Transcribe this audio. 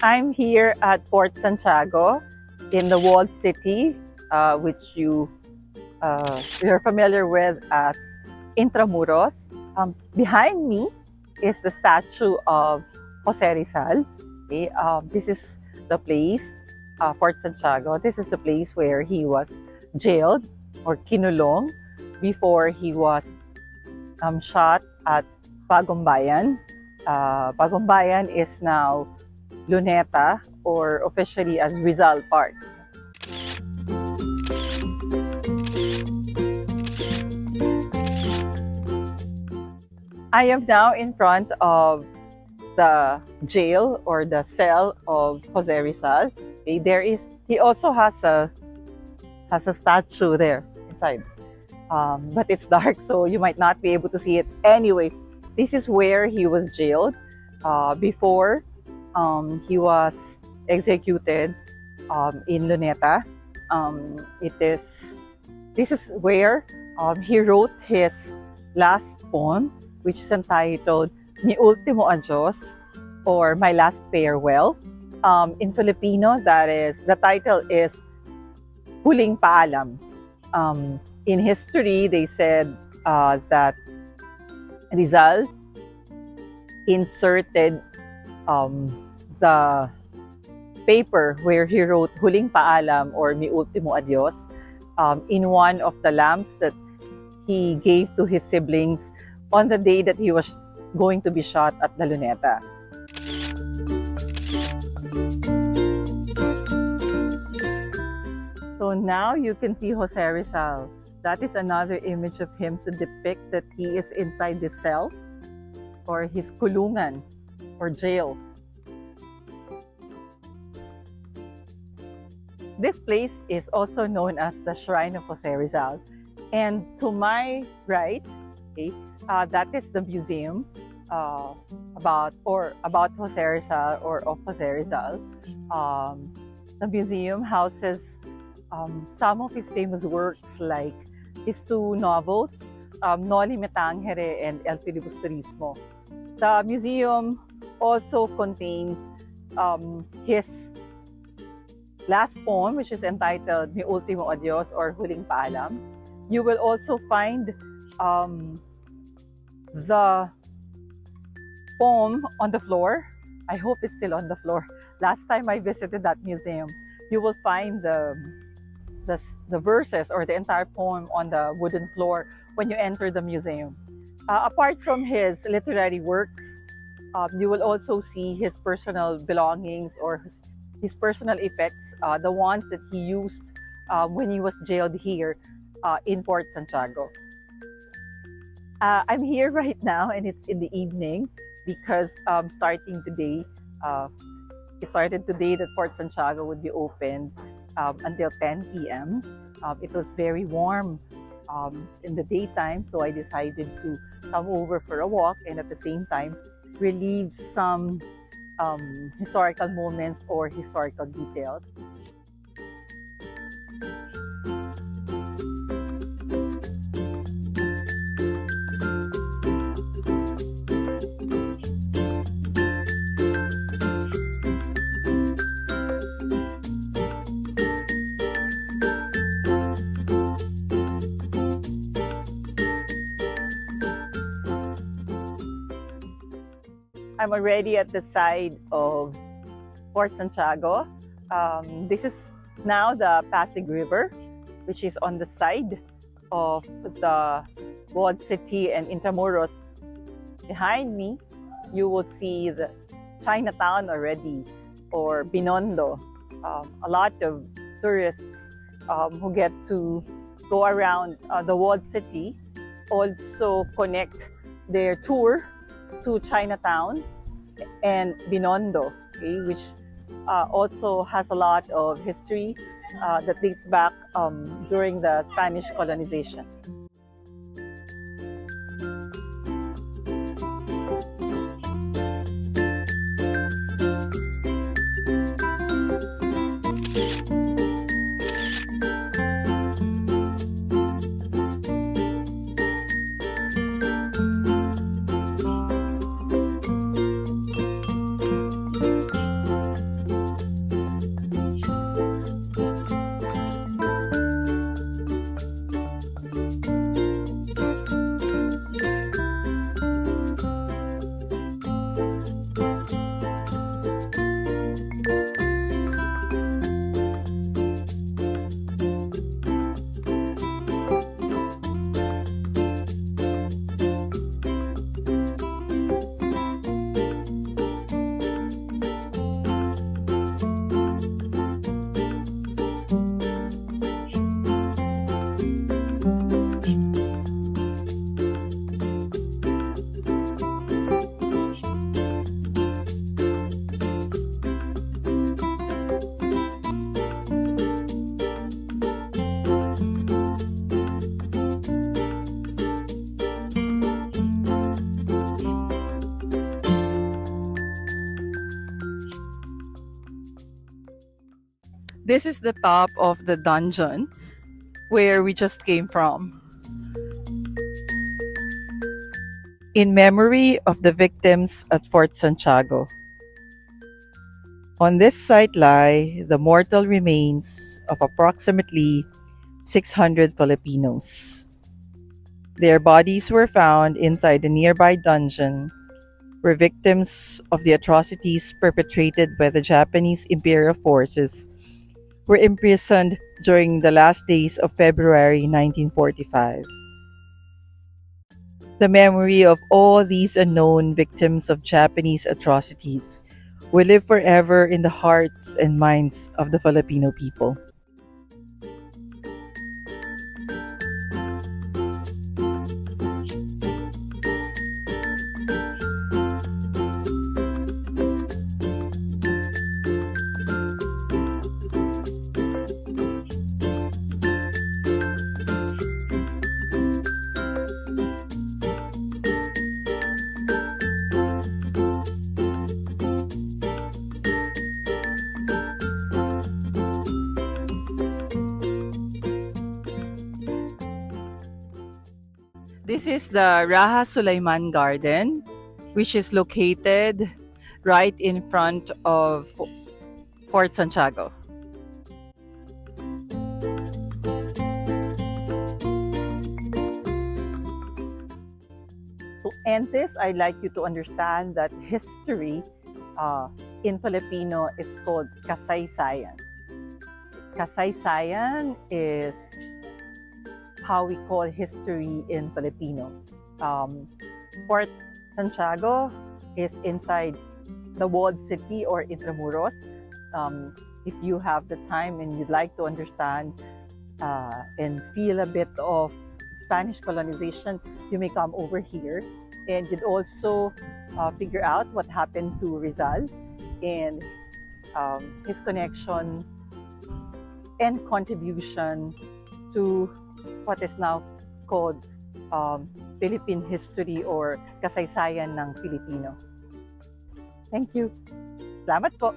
I'm here at Fort Santiago in the walled city, which you're familiar with as Intramuros. Behind me is the statue of Jose Rizal. Okay? This is the place, Fort Santiago. This is the place where he was jailed or kinulong before he was shot at Bagumbayan. Bagumbayan is now Luneta, or officially as Rizal Park. I am now in front of the jail or the cell of Jose Rizal. Okay, he also has a statue there inside, but it's dark, so you might not be able to see it. Anyway, this is where he was jailed before he was executed in Luneta. This is where he wrote his last poem, which is entitled Mi Ultimo Adios, or My Last Farewell. In Filipino, the title is Huling Paalam. In history, they said that Rizal inserted the paper where he wrote Huling Paalam or Mi Ultimo Adios in one of the lamps that he gave to his siblings on the day that he was going to be shot at the Luneta. So now you can see Jose Rizal. That is another image of him to depict that he is inside the cell or his kulungan or jail. This place is also known as the Shrine of Jose Rizal. And to my right, okay, that is the museum about Jose Rizal or of Jose Rizal. The museum houses some of his famous works, like his two novels, Noli Me Tangere and El Filibusterismo. The museum also contains his last poem, which is entitled Mi Ultimo Adios or Huling Paalam. You will also find the poem on the floor. I hope it's still on the floor. Last time I visited that museum, you will find the verses or the entire poem on the wooden floor when you enter the museum. Apart from his literary works, you will also see his personal belongings or his personal effects, the ones that he used when he was jailed here in Fort Santiago. I'm here right now and it's in the evening because it started today that Fort Santiago would be open until 10 p.m. It was very warm in the daytime, so I decided to come over for a walk and at the same time relieve some historical moments or historical details. I'm already at the side of Fort Santiago. This is now the Pasig River, which is on the side of the walled city and Intramuros. Behind me, you will see the Chinatown already, or Binondo. A lot of tourists who get to go around the walled city also connect their tour to Chinatown and Binondo, okay, which also has a lot of history that dates back during the Spanish colonization. This is the top of the dungeon where we just came from. In memory of the victims at Fort Santiago. On this site lie the mortal remains of approximately 600 Filipinos. Their bodies were found inside the nearby dungeon where victims of the atrocities perpetrated by the Japanese imperial forces were imprisoned during the last days of February 1945. The memory of all these unknown victims of Japanese atrocities will live forever in the hearts and minds of the Filipino people. This is the Raha Sulaiman Garden, which is located right in front of Fort Santiago. To end this, I'd like you to understand that history in Filipino is called kasaysayan. Kasaysayan is how we call history in Filipino. Fort Santiago is inside the walled city or Intramuros. If you have the time and you'd like to understand and feel a bit of Spanish colonization, you may come over here and you'd also figure out what happened to Rizal and his connection and contribution to what is now called Philippine history or kasaysayan ng Filipino. Thank you. Salamat po.